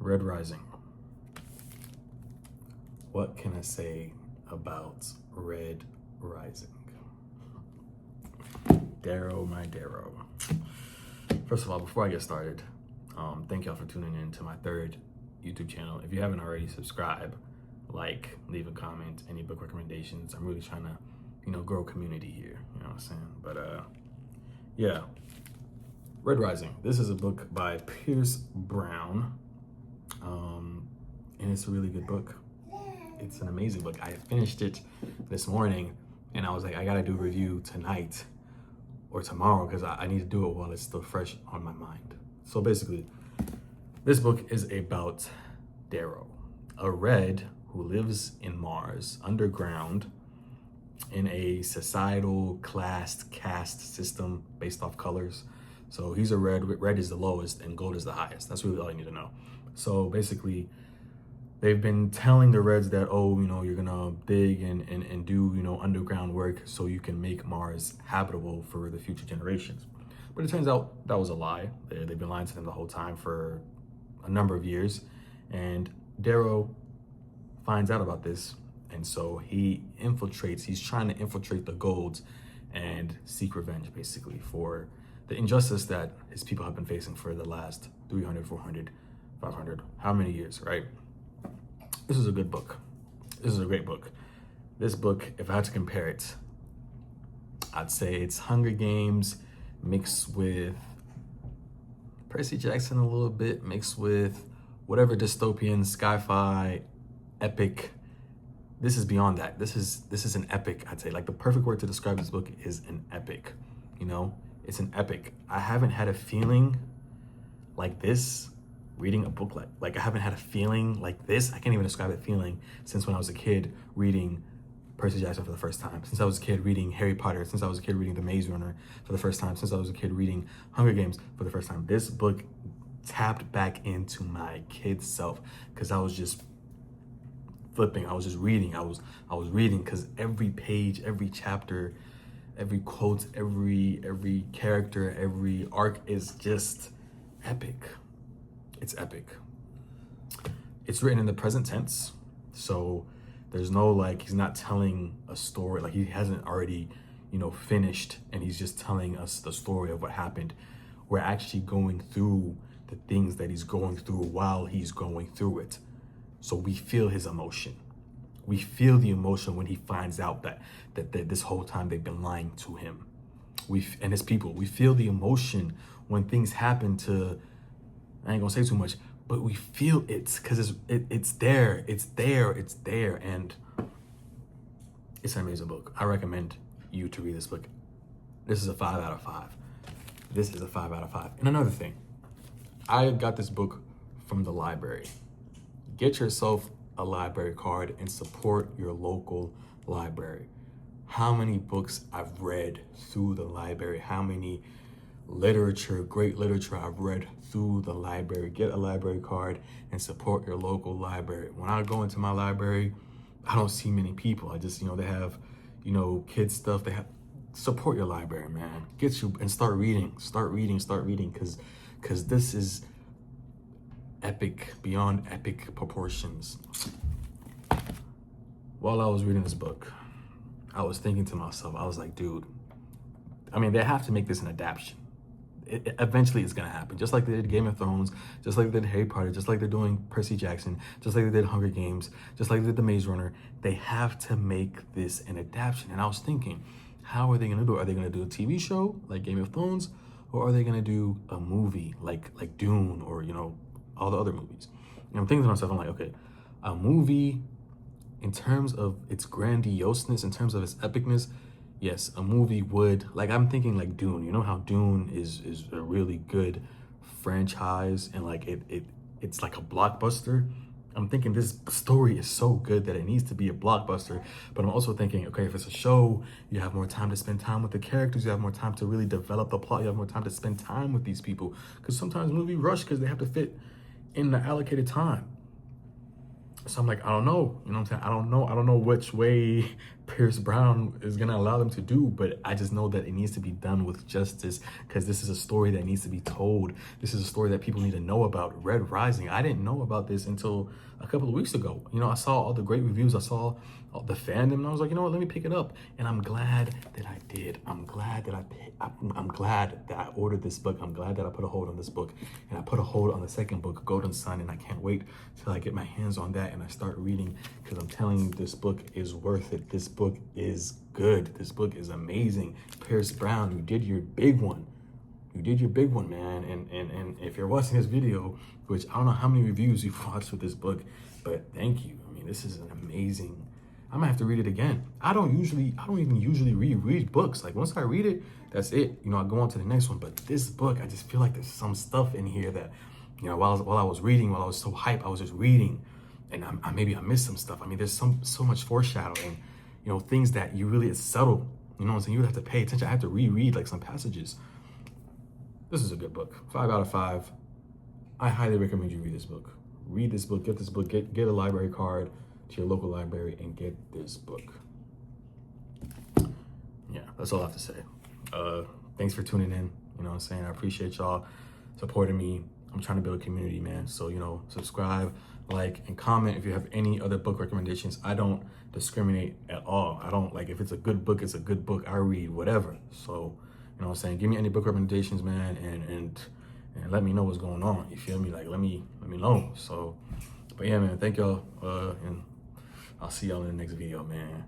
Red Rising. What can I say about Red Rising? Darrow, my Darrow. First of all, before I get started, thank y'all for tuning in to my third YouTube channel. If you haven't already, subscribe, like, leave a comment, any book recommendations. I'm really trying to, grow a community here, you know what I'm saying? But yeah, Red Rising. This is a book by Pierce Brown, and it's a really good book. It's an amazing book. I finished it this morning, and I was like, I gotta do a review tonight or tomorrow because I need to do it while it's still fresh on my mind. So basically, this book is about Darrow, a red who lives in Mars, underground, in a societal classed caste system based off colors. So he's a red. Red is the lowest and gold is the highest. That's really all you need to know. So basically, they've been telling the Reds that, you're gonna dig and do, underground work so you can make Mars habitable for the future generations. But it turns out that was a lie. They've been lying to them the whole time for a number of years. And Darrow finds out about this. And so he's trying to infiltrate the Golds and seek revenge, basically, for the injustice that his people have been facing for the last 300, 400, 500, how many years, right? This is a good book. This is a great book. This book, if I had to compare it, I'd say it's Hunger Games mixed with Percy Jackson a little bit, mixed with whatever dystopian, sci-fi, epic. This is beyond that. This is an epic, I'd say. Like, the perfect word to describe this book is an epic. It's an epic. I haven't had a feeling like this reading a book like I haven't had a feeling like this. I can't even describe that feeling since when I was a kid reading Percy Jackson for the first time, since I was a kid reading Harry Potter, since I was a kid reading The Maze Runner for the first time, since I was a kid reading Hunger Games for the first time. This book tapped back into my kid self because I was just flipping. I was just reading. I was reading because every page, every chapter, every quote, every character, every arc is just epic. It's epic. It's written in the present tense, so there's no he's not telling a story, like he hasn't already, finished and he's just telling us the story of what happened. We're actually going through the things that he's going through while he's going through it. So we feel his emotion. We feel the emotion when he finds out that this whole time they've been lying to him. And his people. We feel the emotion when things happen to, I ain't gonna say too much, but we feel it because it's there, and it's an amazing book. I recommend you to read this book. This is a 5 out of 5. This is a 5 out of 5. And another thing, I got this book from the library. Get yourself a library card and support your local library. How many books I've read through the library, how many great literature I've read through the library. Get a library card and support your local library. When I go into my library, I don't see many people. I just, they have, kids stuff. They have, support your library, man. Get you and start reading, because this is epic, beyond epic proportions. While I was reading this book, I was thinking to myself, I was like, dude, they have to make this an adaptation. Eventually it's gonna happen, just like they did Game of Thrones, just like they did Harry Potter, just like they're doing Percy Jackson, just like they did Hunger Games, just like they did The Maze Runner. They have to make this an adaptation. And I was thinking, how are they gonna do it? Are they gonna do a TV show like Game of Thrones, or are they gonna do a movie like Dune, or all the other movies? And I'm thinking to myself, I'm like, okay, a movie in terms of its grandioseness, in terms of its epicness, yes, a movie would, I'm thinking like Dune. You know how Dune is a really good franchise and it's like a blockbuster? I'm thinking this story is so good that it needs to be a blockbuster. But I'm also thinking, okay, if it's a show, you have more time to spend time with the characters. You have more time to really develop the plot. You have more time to spend time with these people. Because sometimes movies rush because they have to fit in the allocated time. So I'm like, I don't know. You know what I'm saying? I don't know which way Pierce Brown is gonna allow them to do, but I just know that it needs to be done with justice, because this is a story that needs to be told. This is a story that people need to know about. Red Rising, I didn't know about this until a couple of weeks ago. You know, I saw all the great reviews, I saw all the fandom, and I was like, you know what, let me pick it up. And I'm glad that I did. I'm glad that I'm glad that I ordered this book. I'm glad that I put a hold on this book, and I put a hold on the second book, Golden Sun, and I can't wait till I get my hands on that and I start reading, because I'm telling you, this book is worth it. This book is good. This book is amazing. Pierce Brown, you did your big one. You did your big one, man. And if you're watching this video, which I don't know how many reviews you've watched with this book, but thank you. I mean, this is an amazing. I might have to read it again. I don't even usually reread books. Like, once I read it, that's it. You know, I go on to the next one. But this book, I just feel like there's some stuff in here that, you know, while I was reading, while I was so hyped, I was just reading, and maybe I missed some stuff. I mean, there's so much foreshadowing, you know, things that you really, it's subtle. You know what I'm saying? You would have to pay attention. I have to reread like some passages. This is a good book. 5 out of 5. I highly recommend you read this book. Read this book. Get this book. Get a library card to your local library and get this book. Yeah, that's all I have to say. Thanks for tuning in. You know what I'm saying? I appreciate y'all supporting me. I'm trying to build a community, man. So, you know, subscribe, like, and comment if you have any other book recommendations. I don't discriminate at all. I don't, like, if it's a good book, it's a good book. I read whatever. So, you know what I'm saying? Give me any book recommendations, man, and let me know what's going on. You feel me? Like, let me know. So, but yeah, man, thank y'all, and I'll see y'all in the next video, man.